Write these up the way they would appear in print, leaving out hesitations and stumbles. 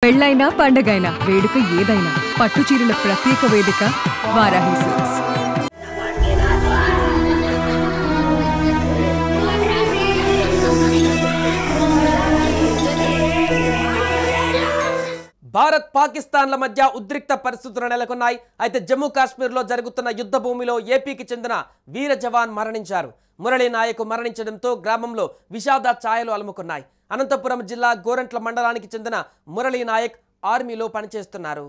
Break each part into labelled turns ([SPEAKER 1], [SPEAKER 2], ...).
[SPEAKER 1] పెళ్ళైనా పండగైనా వేడుక ఏదైనా పట్టు చీరల ప్రత్యేక వేదిక వారాహి సిల్క్స్.
[SPEAKER 2] భారత్ పాకిస్తాన్ల మధ్య ఉద్రిక్త పరిస్థితులు నెలకొన్నాయి. అయితే జమ్మూ కాశ్మీర్లో జరుగుతున్న యుద్ధ భూమిలో ఏపీకి చెందిన వీర జవాన్ మరణించారు. మురళీ నాయక్ మరణించడంతో గ్రామంలో విషాద ఛాయలు అలుముకున్నాయి. అనంతపురం జిల్లా గోరంట్ల మండలానికి చెందిన మురళీ నాయక్ ఆర్మీలో పనిచేస్తున్నారు.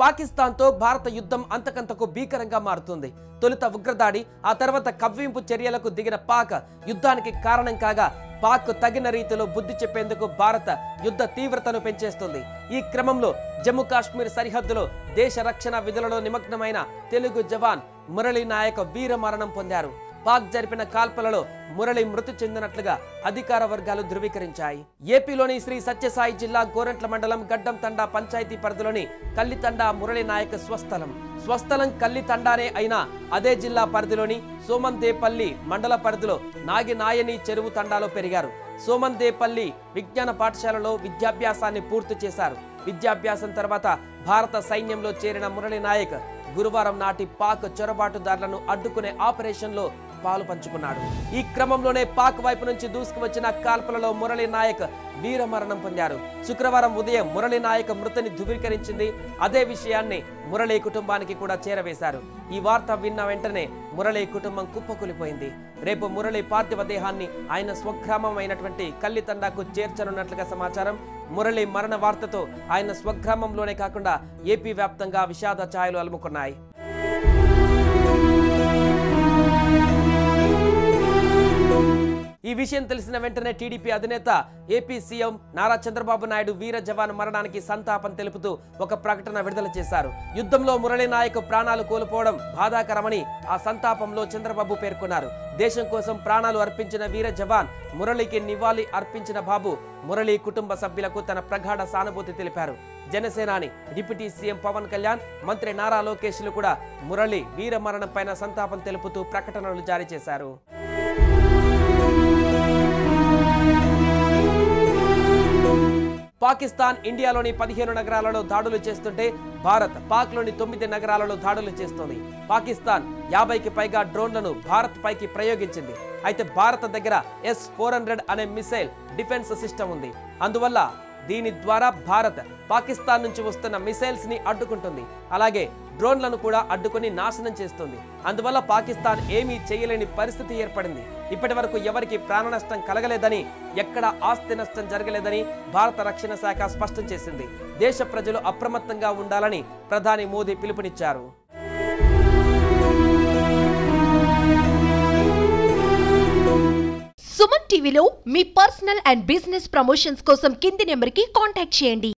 [SPEAKER 2] పాకిస్తాన్తో భారత యుద్ధం అంతకంతకు భీకరంగా మారుతుంది. తొలుత ఉగ్రదాడి, ఆ తర్వాత కవ్వింపు చర్యలకు దిగిన పాక్ యుద్ధానికి కారణం కాగా పాక్ తగిన రీతిలో బుద్ధి చెప్పేందుకు భారత యుద్ధ తీవ్రతను పెంచేస్తుంది. ఈ క్రమంలో జమ్మూ కాశ్మీర్ సరిహద్దులో దేశ రక్షణ విధులలో నిమగ్నమైన తెలుగు జవాన్ మురళీ నాయక్ వీర మరణం పొందారు. పాక్ జరిపిన కాల్పులలో మురళి మృతి చెందినట్లుగా అధికార వర్గాలు ధృవీకరించాయి. ఏపీలోని శ్రీ సత్యసాయి జిల్లా గోరంట్ల మండలం గడ్డం తండా పంచాయతీ పరిధిలోని కల్లితండా మురళి నాయక్ స్వస్థలం కల్లితండానే అయినా అదే జిల్లా పరిధిలోని సోమందేపల్లి మండల పరిధిలో నాగినాయని చెరువు తండాలో పెరిగారు. సోమందేపల్లి విజ్ఞాన పాఠశాలలో విద్యాభ్యాసాన్ని పూర్తి చేశారు. విద్యాభ్యాసం తర్వాత భారత సైన్యంలో చేరిన మురళి నాయక్ గురువారం నాటి పాక్ చొరబాటుదారులను అడ్డుకునే ఆపరేషన్లో పాలు పంచుకున్నాడు. ఈ క్రమంలోనే పాక్ వైపు నుంచి దూసుకువచ్చిన కాల్పులలో మురళీ నాయక్ వీర మరణం పొందారు. శుక్రవారం ఉదయం మురళీ నాయక్ మృతిని ధృవీకరించింది. అదే విషయాన్ని మురళీ కుటుంబానికి కూడా చేరవేశారు. ఈ వార్త విన్న వెంటనే మురళీ కుటుంబం కుప్పకూలిపోయింది. రేపు మురళీ పార్థివ దేహాన్ని ఆయన స్వగ్రామం అయినటువంటి కల్లితండాకు చేర్చనున్నట్లుగా సమాచారం. మురళీ మరణ వార్తతో ఆయన స్వగ్రామంలోనే కాకుండా ఏపీ వ్యాప్తంగా విషాద ఛాయలు అలుముకున్నాయి. ఈ విషయం తెలిసిన వెంటనే టీడీపీ అధినేత ఏపీ సీఎం నారా చంద్రబాబు నాయుడు వీర జవాన్ మరణానికి సంతాపం తెలుపుతూ ఒక ప్రకటన విడుదల చేశారు. యుద్ధంలో మురళీ నాయక్ ప్రాణాలు కోల్పోవడం బాధాకరమని ఆ సంతాపంలో చంద్రబాబు పేర్కొన్నారు. దేశం కోసం ప్రాణాలు అర్పించిన వీర జవాన్ మురళికి నివాళి అర్పించిన బాబు మురళీ కుటుంబ సభ్యులకు తన ప్రగాఢ సానుభూతి తెలిపారు. జనసేనాని డిప్యూటీ సీఎం పవన్ కళ్యాణ్, మంత్రి నారా లోకేష్లు కూడా మురళి వీర మరణం పైన సంతాపం తెలుపుతూ ప్రకటనలు జారీ చేశారు. పాకిస్తాన్ ఇండియాలోని 15 నగరాలలో దాడులు చేస్తుంటే భారత్ పాక్లోని 9 నగరాలలో దాడులు చేస్తోంది. పాకిస్తాన్ 50కి పైగా డ్రోన్లను భారత్ పైకి ప్రయోగించింది. అయితే భారత దగ్గర S-400 అనే మిసైల్ డిఫెన్స్ సిస్టమ్ ఉంది. అందువల్ల దీని ద్వారా భారత్ పాకిస్తాన్ నుంచి వస్తున్న మిసైల్స్ ని అడ్డుకుంటుంది. అలాగే డ్రోన్లను కూడా అడ్డుకొని నాశనం చేస్తుంది. అందువల్ల పాకిస్తాన్ ఏమీ చేయలేని పరిస్థితి ఏర్పడింది. ఇప్పటి వరకు ఎవరికి ప్రాణ నష్టం కలగలేదని, ఎక్కడ ఆస్తి నష్టం జరగలేదని భారత రక్షణ శాఖ స్పష్టం చేసింది. దేశ ప్రజలు అప్రమత్తంగా ఉండాలని ప్రధాని మోదీ పిలుపునిచ్చారు.
[SPEAKER 3] సుమన్ టీవీలో మీ పర్సనల్ అండ్ బిజినెస్ ప్రమోషన్స్ కోసం కింది నెంబర్కి కాంటాక్ట్ చేయండి.